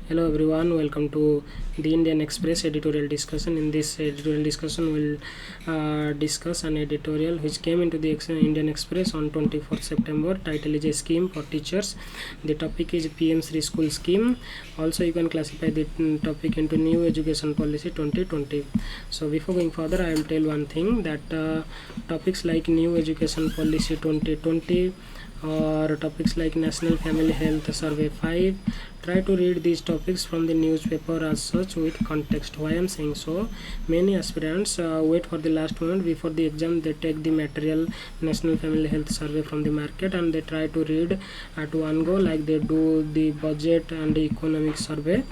Hello everyone, welcome to the Indian Express editorial discussion. In this editorial discussion, we'll discuss an editorial which came into the Indian Express on 24th September. Title is a scheme for teachers. The topic is PM SHRI school scheme. Also, you can classify the topic into new education policy 2020. So before going further, I will tell one thing that topics like new education policy 2020 or topics like National Family Health Survey 5, try to read these topics from the newspaper as such with context. Why I am saying so, many aspirants wait for the last moment before the exam. They take the material National Family Health Survey from the market and they try to read at one go, like they do the budget and the economic survey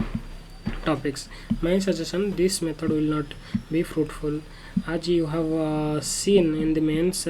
topics. My suggestion, this method will not be fruitful, as you have seen in the mains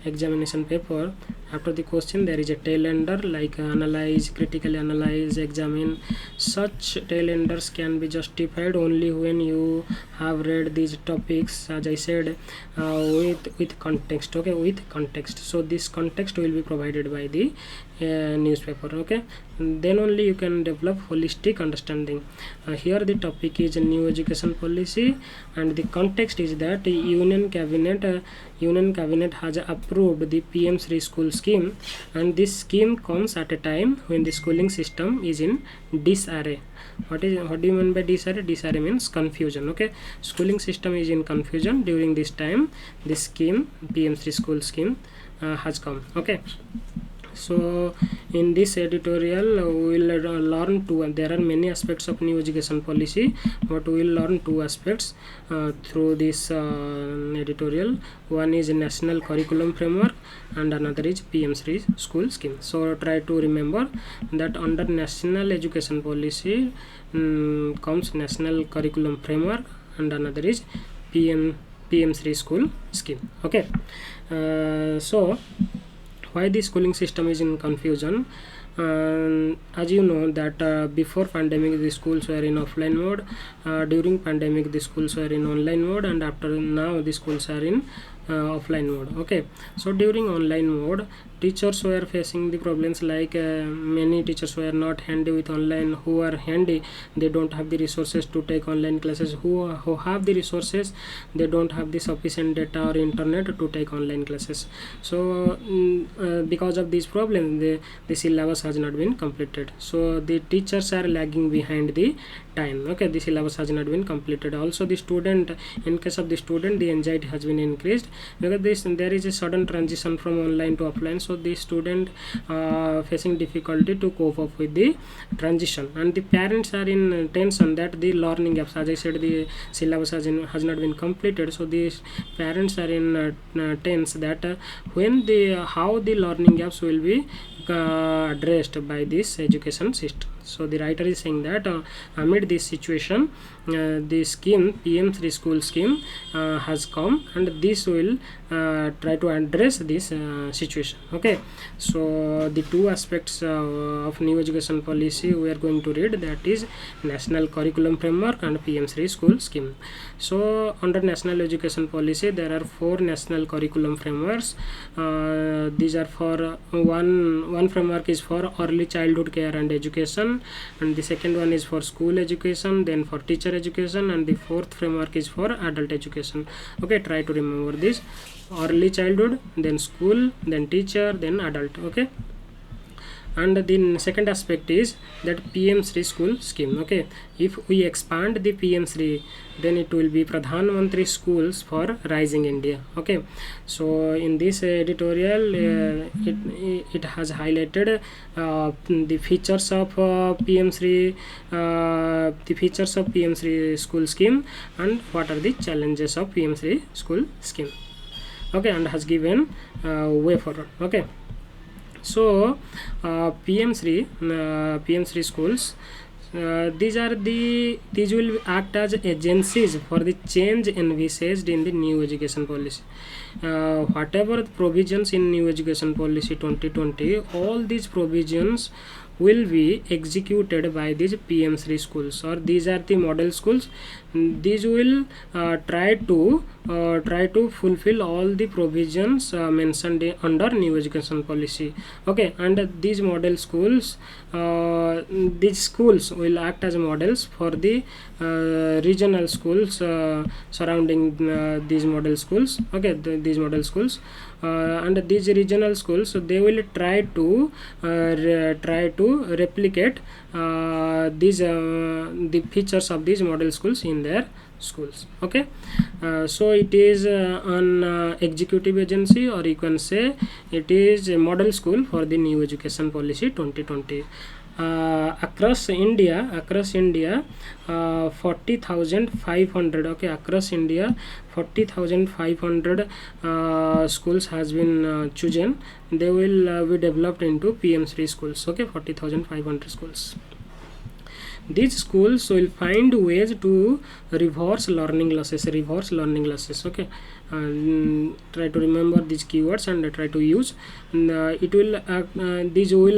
examination paper. After the question there is a tail ender like analyze, critically analyze, examine. Such tail enders can be justified only when you have read these topics, as I said, with context. Okay, with context. So this context will be provided by the newspaper. Okay, and then only you can develop holistic understanding. Here the topic is new education policy and the context is that Union Cabinet has approved the PM SHRI school scheme, and this scheme comes at a time when the schooling system is in disarray. What do you mean by disarray? Disarray means confusion. Okay, schooling system is in confusion. During this time, this scheme, PM SHRI school scheme, has come. Okay, so in this editorial we will learn two. There are many aspects of new education policy, but we will learn two aspects through this editorial. One is national curriculum framework and another is PM SHRI school scheme. So try to remember that under national education policy comes national curriculum framework and another is PM SHRI school scheme. Okay, so why the schooling system is in confusion? As you know that before pandemic the schools were in offline mode, during pandemic the schools were in online mode, and after now the schools are in offline mode. Okay, so during online mode teachers were facing the problems like many teachers were not handy with online. Who are handy, they don't have the resources to take online classes. Who have the resources, they don't have the sufficient data or internet to take online classes. So because of this problem the syllabus has not been completed, so the teachers are lagging behind the time. Okay, the syllabus has not been completed. Also the student, in case of the student, the anxiety has been increased because there is a sudden transition from online to offline, so the student facing difficulty to cope up with the transition, and the parents are in tension that the learning apps, as I said, the syllabus has not been completed, so the parents are in tense that how the learning apps will be addressed by this education system. So the writer is saying that amid this situation the scheme PM SHRI school scheme has come, and this will try to address this situation. Okay, so the two aspects of new education policy we are going to read, that is national curriculum framework and PM SHRI school scheme. So under national education policy there are four national curriculum frameworks. These are for one framework is for early childhood care and education, and the second one is for school education, then for teacher education, and the fourth framework is for adult education. Okay, try to remember this: early childhood, then school, then teacher, then adult. Okay, and the second aspect is that PM SHRI school scheme. Okay, if we expand the PM SHRI, then it will be Pradhan Mantri schools for rising India. Okay, so in this editorial it has highlighted the features of PM SHRI, the features of PM SHRI school scheme, and what are the challenges of PM SHRI school scheme. Okay, and has given way forward. Okay, so PM SHRI schools, these will act as agencies for the change envisaged in the new education policy. Whatever provisions in new education policy 2020, all these provisions will be executed by these PM3 schools, or these are the model schools. These will try to fulfill all the provisions mentioned under new education policy. Okay, and these model schools, these schools will act as models for the regional schools surrounding these model schools. Okay, these model schools, and these regional schools, so they will try to replicate these the features of these model schools in their schools. Okay, so it is an executive agency, or you can say it is a model school for the new education policy 2020. Across India 40,500, okay, across India 40,500 schools has been chosen. They will be developed into PM3 schools. Okay, 40,500 schools. These schools will find ways to reverse learning losses. Okay, try to remember these keywords and try to use. It will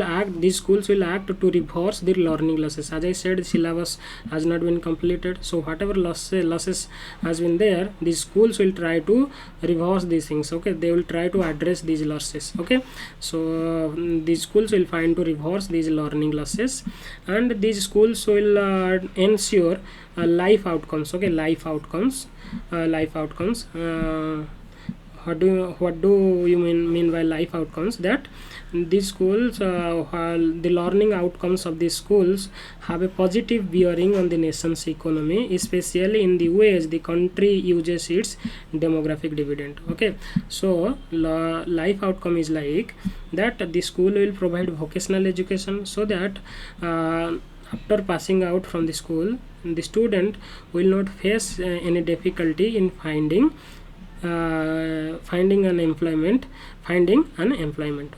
act, these schools will act to reverse the learning losses. As I said, syllabus has not been completed, so whatever losses has been there, these schools will try to reverse these things. Okay, they will try to address these losses. Okay, so these schools will find to reverse these learning losses, and these schools will ensure life outcomes. Okay, life outcomes. What do you mean by life outcomes? That these schools, the learning outcomes of these schools have a positive bearing on the nation's economy, especially in the ways the country uses its demographic dividend. Okay, so life outcome is like that the school will provide vocational education, so that after passing out from the school, the student will not face any difficulty in finding an employment.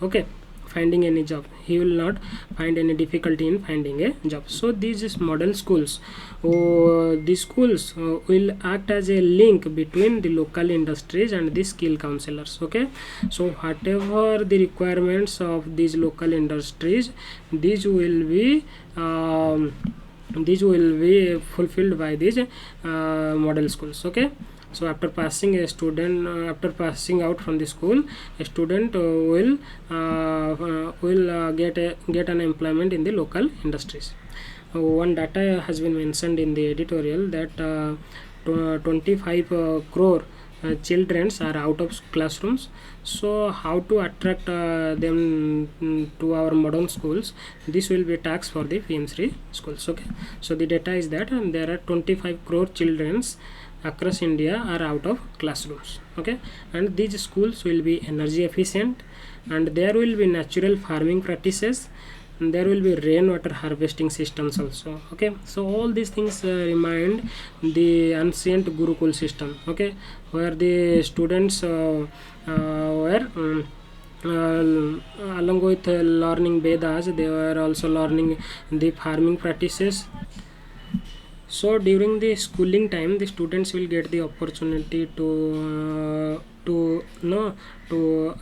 Okay, finding any job, he will not find any difficulty in finding a job. So these model schools, these schools will act as a link between the local industries and the skill counselors. Okay, so whatever the requirements of these local industries, these will be fulfilled by these model schools. Okay, so after passing out from the school, a student will get an employment in the local industries. One data has been mentioned in the editorial that 25 crore children are out of classrooms. So how to attract them to our modern schools? This will be a task for the PM3 schools. Okay, so the data is that there are 25 crore children across India are out of classrooms. Okay, and these schools will be energy efficient, and there will be natural farming practices, and there will be rainwater harvesting systems also. Okay, so all these things remind the ancient Gurukul system. Okay, where the students were along with learning Vedas, they were also learning the farming practices. So during the schooling time, the students will get the opportunity to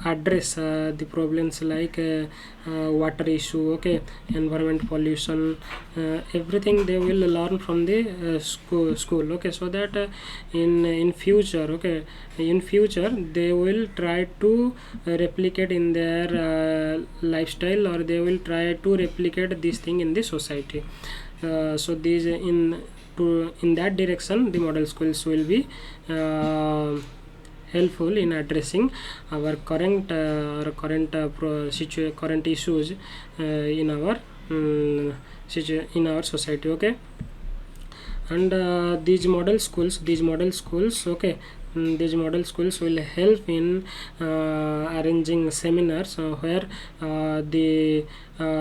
address the problems like water issue. Okay, environment pollution, everything they will learn from the school. Okay, so that in future they will try to replicate in their lifestyle, or they will try to replicate this thing in the society. So these in that direction, the model schools will be helpful in addressing our current issues in our society. Okay, and these model schools, okay, these model schools will help in arranging seminars where the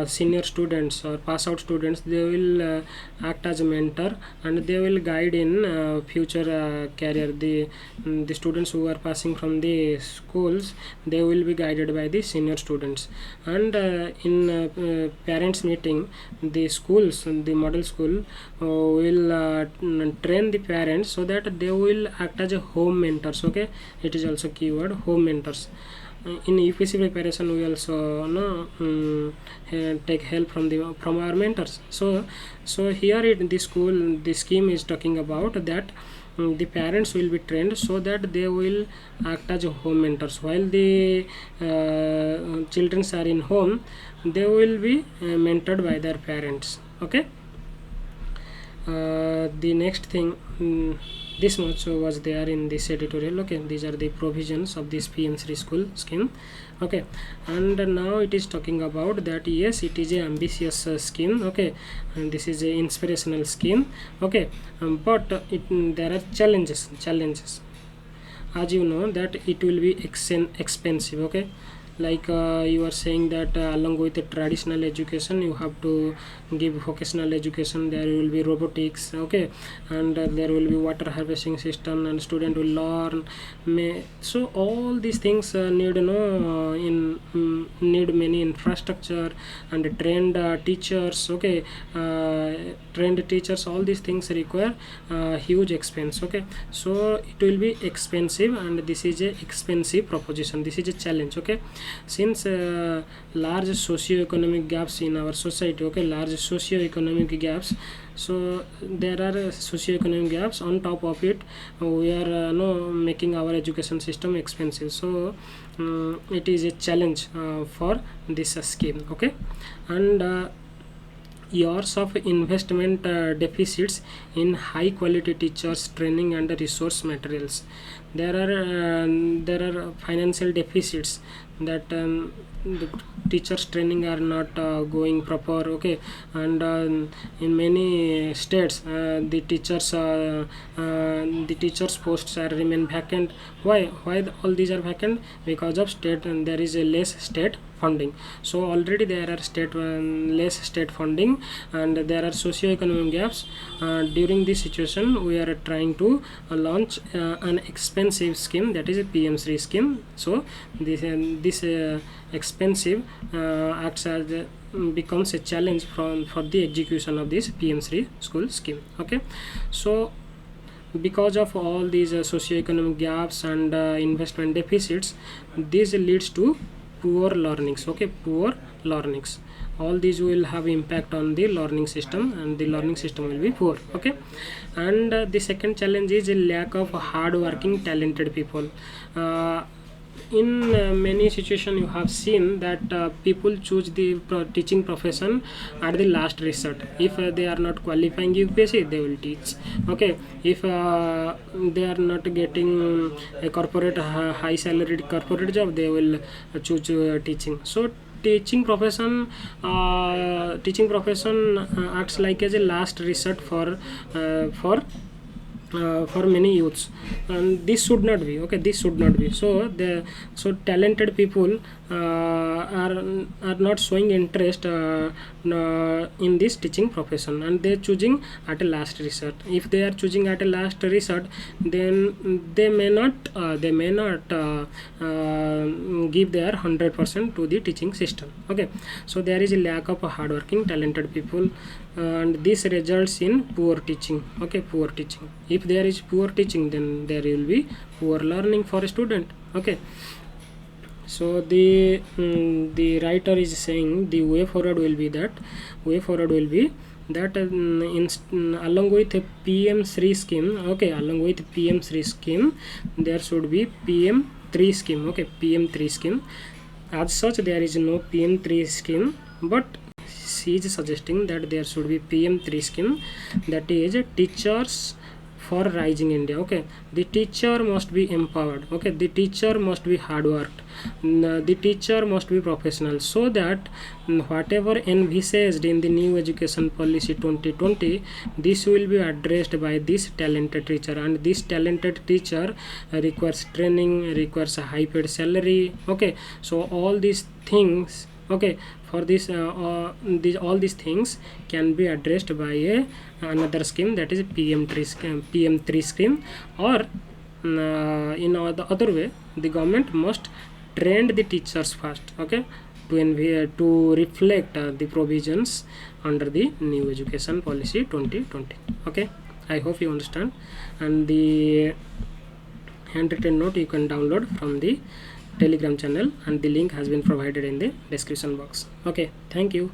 senior students or pass out students, they will act as a mentor, and they will guide in future career. The students who are passing from the schools, they will be guided by the senior students. And in parents meeting, the schools, the model school will train the parents so that they will act as a home mentors. Okay, it is also keyword, home mentors. in UPSC preparation we also take help from our mentors. So here the scheme is talking about that the parents will be trained so that they will act as home mentors while the children are in home. They will be mentored by their parents. Okay. The next thing, this much was there in this editorial. Okay, these are the provisions of this PM3 school scheme. Okay, and now it is talking about that yes, it is a ambitious scheme. Okay, and this is a inspirational scheme. Okay, but there are challenges. As you know that it will be expensive. Okay, like you are saying that along with the traditional education you have to give vocational education. There will be robotics. Okay, and there will be water harvesting system, and student will learn. So all these things need need many infrastructure and trained teachers. Okay, trained teachers. All these things require huge expense. Okay, so it will be expensive, and this is a expensive proposition. This is a challenge. Okay, since large socio-economic gaps in our society. Okay, large socio-economic gaps. So there are socio-economic gaps. On top of it, we are making our education system expensive. So it is a challenge for this scheme. Okay, and years of investment deficits in high quality teachers training and resource materials. There are financial deficits that the teachers training are not going proper. Okay, and in many states the teachers posts are remain vacant. Why all these are vacant? Because of state, and there is a less state funding. So already there are less state funding, and there are socio-economic gaps. During this situation we are trying to launch an expensive scheme, that is a PM3 scheme. So this expensive acts as becomes a challenge for the execution of this PM3 school scheme. Okay, so because of all these socio-economic gaps and investment deficits, this leads to poor learnings. Okay, poor learnings. All these will have impact on the learning system, and the learning system will be poor. Okay, and the second challenge is a lack of hard-working, talented people. In many situations you have seen that people choose the teaching profession at the last resort. If they are not qualifying UPSC, they will teach. Okay, if they are not getting a corporate high salaried corporate job, they will choose teaching. So teaching profession acts like as a last resort for many youths, and this should not be. Okay, this should not be. So talented people are not showing interest in this teaching profession, and they are choosing at a last resort. If they are choosing at a last resort, then they may not give their 100% to the teaching system. Okay, so there is a lack of hardworking, talented people, and this results in poor teaching. Okay, poor teaching. If there is poor teaching, then there will be poor learning for a student. Okay, so the writer is saying the way forward will be that along with a PM3 scheme. Okay, along with PM3 scheme there should be PM3 scheme. Okay, PM3 scheme. As such, there is no PM3 scheme, but she is suggesting that there should be PM3 scheme, that is teachers for rising India. Okay, the teacher must be empowered. Okay, the teacher must be hard worked. The teacher must be professional, so that whatever envisaged in the new education policy 2020, this will be addressed by this talented teacher, and this talented teacher requires training, requires a high paid salary. Okay, so all these things, okay, for this all these things can be addressed by another scheme, that is PM3 scheme, or in the other way, the government must train the teachers first. Okay, to reflect the provisions under the new education policy 2020. Okay, I hope you understand, and the handwritten note you can download from the Telegram channel, and the link has been provided in the description box. Okay, thank you.